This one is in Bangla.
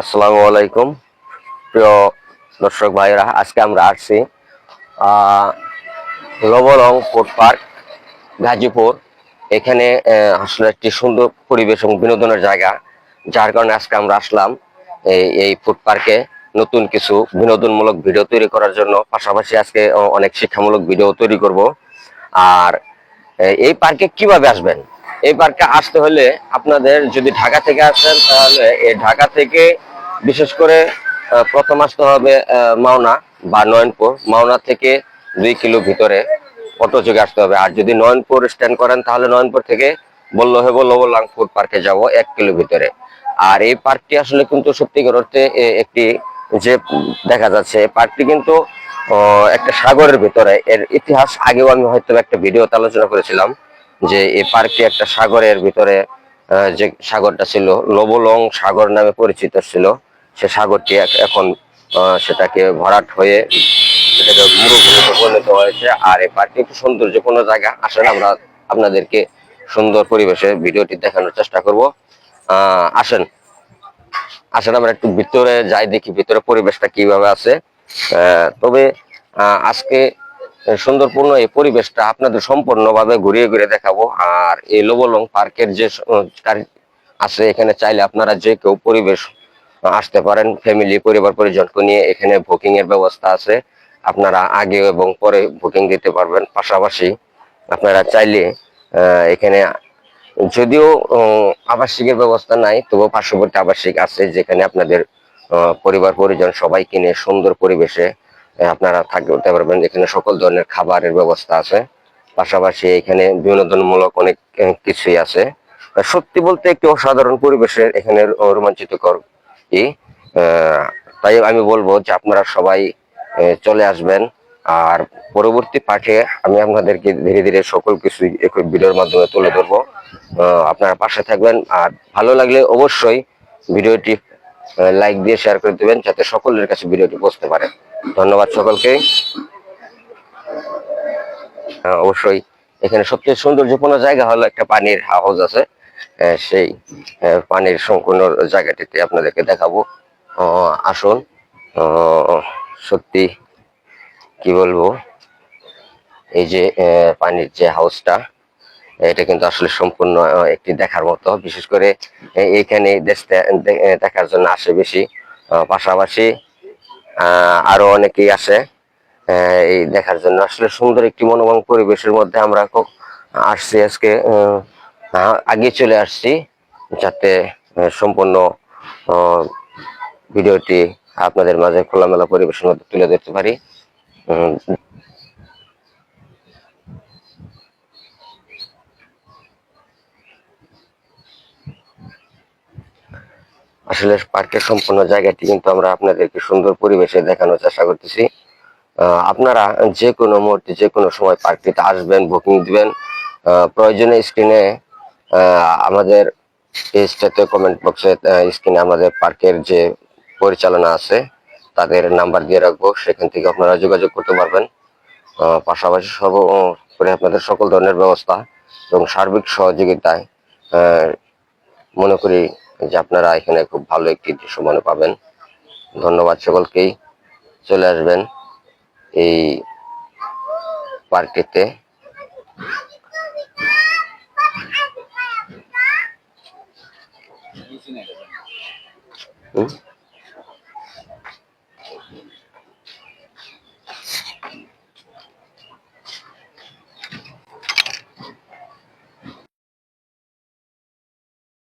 আসসালামু আলাইকুম প্রিয় দর্শক ভাইরা, আজকে আমরা আসছি লবলং ফুড পার্ক গাজীপুর। এখানে আসলে একটি সুন্দর পরিবেশ এবং বিনোদনের জায়গা, যার কারণে আজকে আমরা আসলাম এই ফুড পার্কে নতুন কিছু বিনোদনমূলক ভিডিও তৈরি করার জন্য। পাশাপাশি আজকে অনেক শিক্ষামূলক ভিডিও তৈরি করব। আর এই পার্কে কিভাবে আসবেন? এই পার্কে আসতে হলে আপনাদের যদি ঢাকা থেকে আসেন, তাহলে এই ঢাকা থেকে বিশেষ করে প্রথম আসতে হবে মাওনা বা নয়নপুর। মাওনা থেকে 2 কিলো ভিতরে অটো যোগে আসতে হবে। আর যদি নয়নপুর স্ট্যান্ড করেন, তাহলে নয়নপুর থেকে বললে হবো লবলং ফুড পার্কে যাব 1 কিলো ভিতরে। আর এই পার্কটি আসলে কিন্তু সত্যিকার অর্থে একটি যে দেখা যাচ্ছে, পার্কটি কিন্তু একটা সাগরের ভিতরে। এর ইতিহাস আগেও আমি হয়তো একটা ভিডিওতে আলোচনা করেছিলাম যে এই পার্কটি একটা সাগরের ভিতরে, যে সাগরটা ছিল লবলং সাগর নামে পরিচিত ছিল, সে সাগরটি এখন সেটাকে ভরাট হয়ে সেটাকে মরুভূমিতে পরিণত হয়েছে। আর এই পার্কটি একটু সৌন্দর্যপূর্ণ জায়গা। আসলে আমরা আপনাদেরকে সুন্দর পরিবেশে ভিডিওটি দেখানোর চেষ্টা করব। আসেন আসেন আমরা একটু ভিতরে যাই, দেখি ভিতরে পরিবেশটা কিভাবে আছে। তবে আজকে সুন্দরপূর্ণ এই পরিবেশটা আপনাদের সম্পূর্ণভাবে ঘুরিয়ে ঘুরিয়ে দেখাবো। আর এই লবলং পার্কের যে আছে, এখানে চাইলে আপনারা যে কেউ পরিবেশ আসতে পারেন, ফ্যামিলি পরিবার পরিজনকে নিয়ে। এখানে বুকিং এর ব্যবস্থা আছে, আপনারা আগে এবং পরে বুকিং দিতে পারবেন। পাশাপাশি আপনারা চাইলে এখানে যদিও আবাসিকের ব্যবস্থা নাই, তবুও পার্শ্ববর্তী আবাসিক আছে, যেখানে আপনাদের পরিবার পরিজন সবাই কিনে সুন্দর পরিবেশে আপনারা থাকতে পারবেন। এখানে সকল ধরনের খাবারের ব্যবস্থা আছে। পাশাপাশি এখানে বিনোদনমূলক অনেক কিছুই আছে। সত্যি বলতে একটি অসাধারণ পরিবেশের এখানে রোমাঞ্চিতকর ই। তাই আমি বলবো যে আপনারা সবাই চলে আসবেন। আর পরবর্তী পাঠে আমি আপনাদেরকে ধীরে ধীরে সকল কিছু ভিডিওর মাধ্যমে তুলে ধরবো। আপনারা পাশে থাকবেন। আর ভালো লাগলে অবশ্যই ভিডিওটি লাইক দিয়ে শেয়ার করে দেবেন, যাতে সকলের কাছে ভিডিওটি পৌঁছতে পারে। ধন্যবাদ সকলকে। অবশ্যই এখানে সবচেয়ে সৌন্দর্যপূর্ণ জায়গা হলো একটা পানির হাউস আছে। সেই পানির সম্পূর্ণ জায়গাটিতে আপনাদেরকে দেখাবো। আসুন। সত্যি কি বলবো, এই যে পানির যে হাউসটা, এটা কিন্তু আসলে সম্পূর্ণ একটি দেখার মতো। বিশেষ করে এইখানে দেখার জন্য আসে বেশি। পাশাপাশি আরো অনেকেই আসে এই দেখার জন্য। আসলে সুন্দর একটি মনোরম পরিবেশের মধ্যে আমরা আসছি আজকে। আগে চলে আসছি, যাতে সম্পূর্ণ ভিডিওটি আপনাদের মাঝে খোলামেলা পরিবেশের মধ্যে তুলে ধরতে পারি। আসলে পার্কের সম্পূর্ণ জায়গাটি কিন্তু আমরা আপনাদেরকে সুন্দর পরিবেশে দেখানোর চেষ্টা করতেছি। আপনারা যে কোনো মুহূর্তে যে কোনো সময় পার্কটিতে আসবেন, বুকিং দিবেন। প্রয়োজনে স্ক্রিনে আমাদের পেজটাতে কমেন্ট বক্সে স্ক্রিনে আমাদের পার্কের যে পরিচালনা আছে তাদের নাম্বার দিয়ে রাখবো, সেখান থেকে আপনারা যোগাযোগ করতে পারবেন। পাশাপাশি সর্বোপরি আপনাদের সকল ধরনের ব্যবস্থা এবং সার্বিক সহযোগিতায় মনে করি যে আপনারা এখানে খুব ভালো একটি দৃশ্য মনে পাবেন। ধন্যবাদ সকলকেই। চলে আসবেন এই পার্কটিতে।